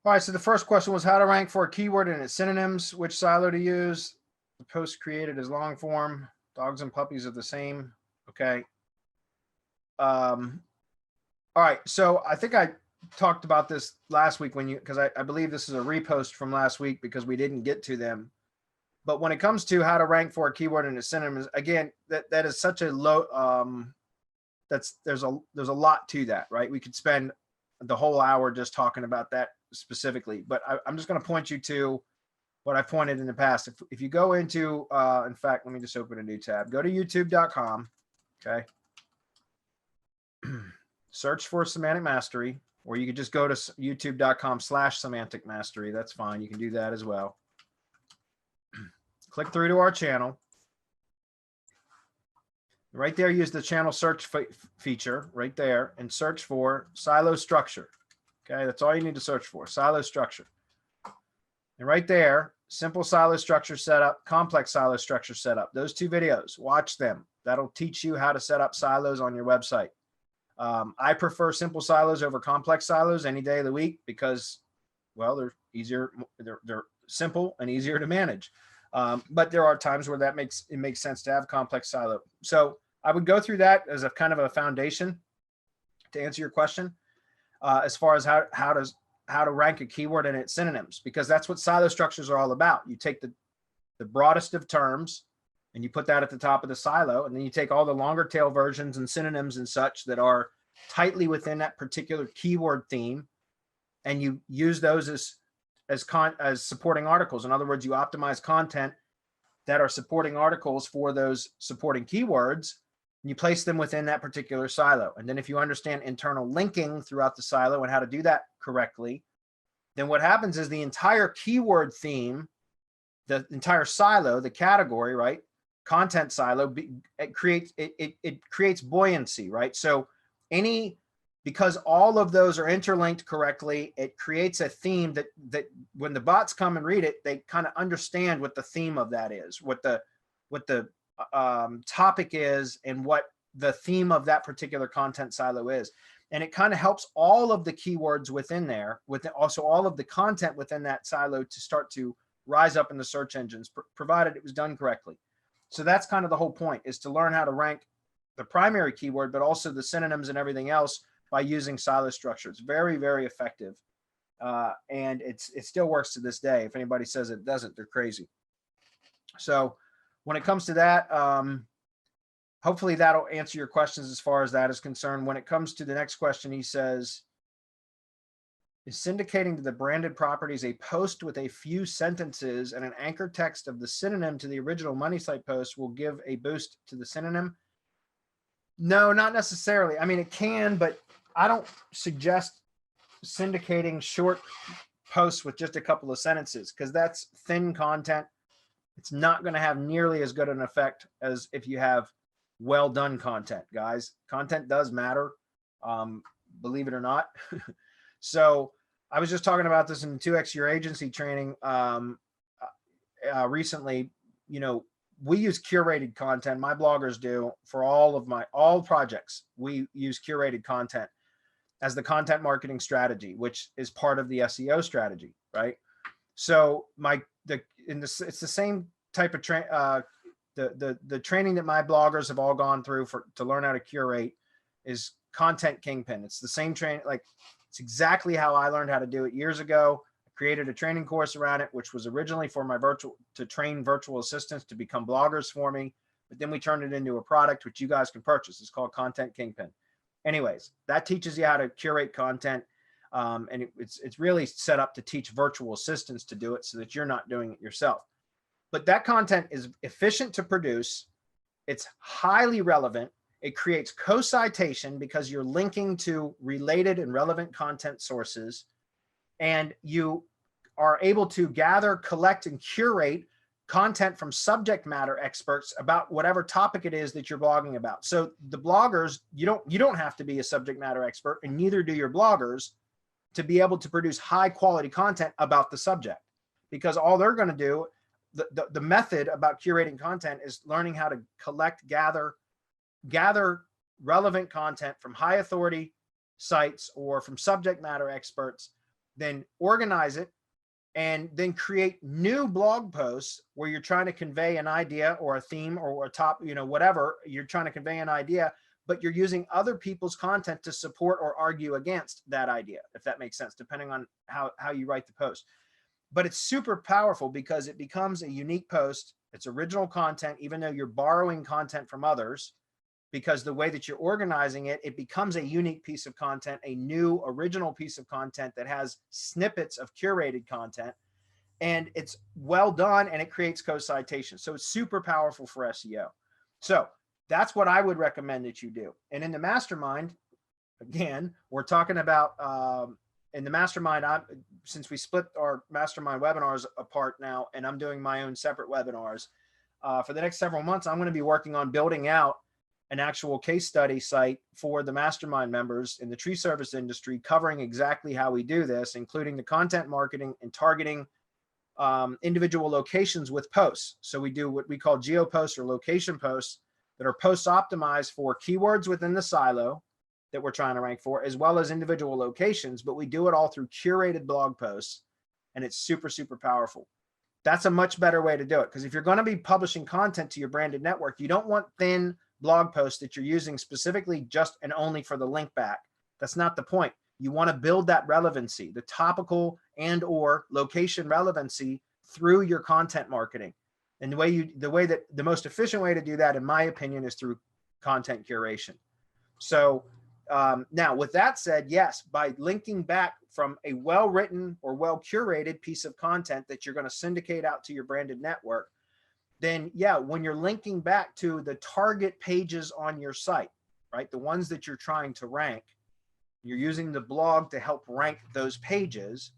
All right, so the first question was how to rank for a keyword and its synonyms, which silo to use. The post created as long form. Dogs and puppies are the same. Okay. All right, so I think I talked about this last week because I believe this is a repost from last week because we didn't get to them. But when it comes to how to rank for a keyword and its synonyms, again, that is such a low. There's a lot to that, right? We could spend the whole hour just talking about that specifically, but I'm just going to point you to what I've pointed in the past. If you go into, in fact, let me just open a new tab. Go to youtube.com, okay? Search for Semantic Mastery, or you could just go to youtube.com/semantic mastery. That's fine. You can do that as well. Click through to our channel. Right there, use the channel search feature right there and search for silo structure. Okay, that's all you need to search for, silo structure. And right there, simple silo structure setup, complex silo structure setup. Those two videos, watch them. That'll teach you how to set up silos on your website. I prefer simple silos over complex silos any day of the week because, well, they're easier, they're simple and easier to manage. But there are times where it makes sense to have complex silo. So I would go through that as a kind of a foundation to answer your question, as far as how to rank a keyword and its synonyms, because that's what silo structures are all about. You take the broadest of terms and you put that at the top of the silo, and then you take all the longer tail versions and synonyms and such that are tightly within that particular keyword theme, and you use those as supporting articles. In other words, you optimize content that are supporting articles for those supporting keywords, and you place them within that particular silo. And then if you understand internal linking throughout the silo and how to do that correctly, then what happens is the entire keyword theme, the entire silo, the category, right? Content silo, it creates buoyancy, right? So because all of those are interlinked correctly, it creates a theme that when the bots come and read it, they kind of understand what the theme of that is, what the topic is, and what the theme of that particular content silo is. And it kind of helps all of the keywords within there, with also all of the content within that silo to start to rise up in the search engines, provided it was done correctly. So that's kind of the whole point, is to learn how to rank the primary keyword, but also the synonyms and everything else by using silo structure. It's very, very effective. And it still works to this day. If anybody says it doesn't, they're crazy. So when it comes to that, hopefully that'll answer your questions as far as that is concerned. When it comes to the next question, he says, is syndicating to the branded properties a post with a few sentences and an anchor text of the synonym to the original money site post will give a boost to the synonym? No, not necessarily. I mean, it can, but I don't suggest syndicating short posts with just a couple of sentences, because that's thin content. It's not going to have nearly as good an effect as if you have well done content, guys. Content does matter, believe it or not. So I was just talking about this in 2X Your Agency training recently. You know, we use curated content. My bloggers do for all projects. We use curated content as the content marketing strategy, which is part of the SEO strategy, right? So it's the same type of the training that my bloggers have all gone through to learn how to curate is Content Kingpin. It's the same training, it's exactly how I learned how to do it years ago. I created a training course around it, which was originally for to train virtual assistants to become bloggers for me. But then we turned it into a product which you guys can purchase. It's called Content Kingpin. Anyways, that teaches you how to curate content. And it's really set up to teach virtual assistants to do it so that you're not doing it yourself. But that content is efficient to produce. It's highly relevant. It creates co-citation because you're linking to related and relevant content sources, and you are able to gather, collect, and curate content from subject matter experts about whatever topic it is that you're blogging about. So the bloggers, you don't have to be a subject matter expert, and neither do your bloggers, to be able to produce high quality content about the subject, because all they're going to do, the method about curating content is learning how to collect, gather relevant content from high authority sites or from subject matter experts then organize it, and then create new blog posts where you're trying to convey an idea or a theme or a top, whatever you're trying to convey an idea, but you're using other people's content to support or argue against that idea, if that makes sense, depending on how you write the post. But it's super powerful because it becomes a unique post. It's original content, even though you're borrowing content from others, because the way that you're organizing it, it becomes a unique piece of content, a new original piece of content that has snippets of curated content, and it's well done, and it creates co-citation. So it's super powerful for SEO. So that's what I would recommend that you do. And in the mastermind, again, we're talking about, in the mastermind, since we split our mastermind webinars apart now, and I'm doing my own separate webinars, for the next several months, I'm going to be working on building out an actual case study site for the mastermind members in the tree service industry, covering exactly how we do this, including the content marketing and targeting individual locations with posts. So we do what we call geo posts or location posts that are posts optimized for keywords within the silo that we're trying to rank for, as well as individual locations, but we do it all through curated blog posts, and it's super, super powerful. That's a much better way to do it, because if you're going to be publishing content to your branded network, you don't want thin blog posts that you're using specifically just and only for the link back. That's not the point. You want to build that relevancy, the topical and or location relevancy through your content marketing. And the most efficient way to do that, in my opinion, is through content curation. So now with that said, yes, by linking back from a well-written or well-curated piece of content that you're going to syndicate out to your branded network, then yeah, when you're linking back to the target pages on your site, right, the ones that you're trying to rank, you're using the blog to help rank those pages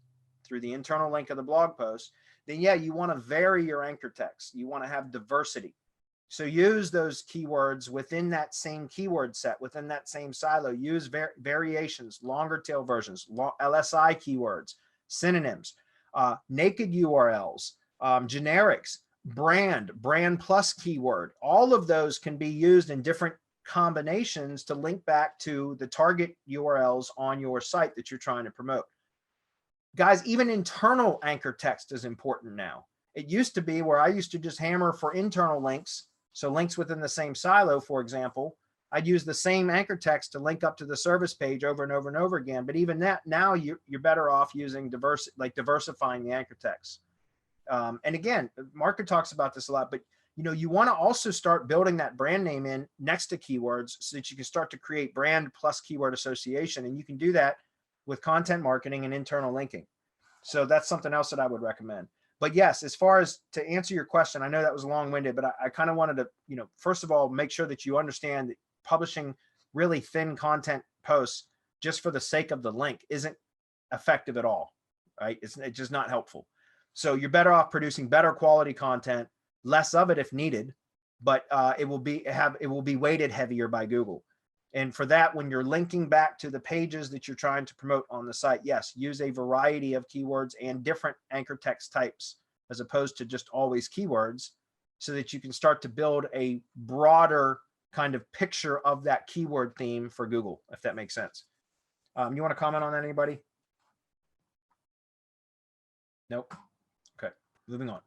through the internal link of the blog post, then yeah, you want to vary your anchor text. You want to have diversity. So use those keywords within that same keyword set, within that same silo. Use variations, longer tail versions, LSI keywords, synonyms, naked URLs, generics, brand plus keyword. All of those can be used in different combinations to link back to the target URLs on your site that you're trying to promote. Guys, even internal anchor text is important now. It used to be where I used to just hammer for internal links. So links within the same silo, for example, I'd use the same anchor text to link up to the service page over and over and over again. But even that, now you're better off using diversifying the anchor text. And again, Marco talks about this a lot, but you want to also start building that brand name in next to keywords so that you can start to create brand plus keyword association. And you can do that with content marketing and internal linking. So that's something else that I would recommend. But yes, as far as to answer your question, I know that was long-winded, but I kind of wanted to, first of all, make sure that you understand that publishing really thin content posts just for the sake of the link isn't effective at all, right? It's just not helpful. So you're better off producing better quality content, less of it if needed, but it will be weighted heavier by Google. And for that, when you're linking back to the pages that you're trying to promote on the site, yes, use a variety of keywords and different anchor text types, as opposed to just always keywords, so that you can start to build a broader kind of picture of that keyword theme for Google, if that makes sense. You want to comment on that, anybody? Nope. Okay, moving on.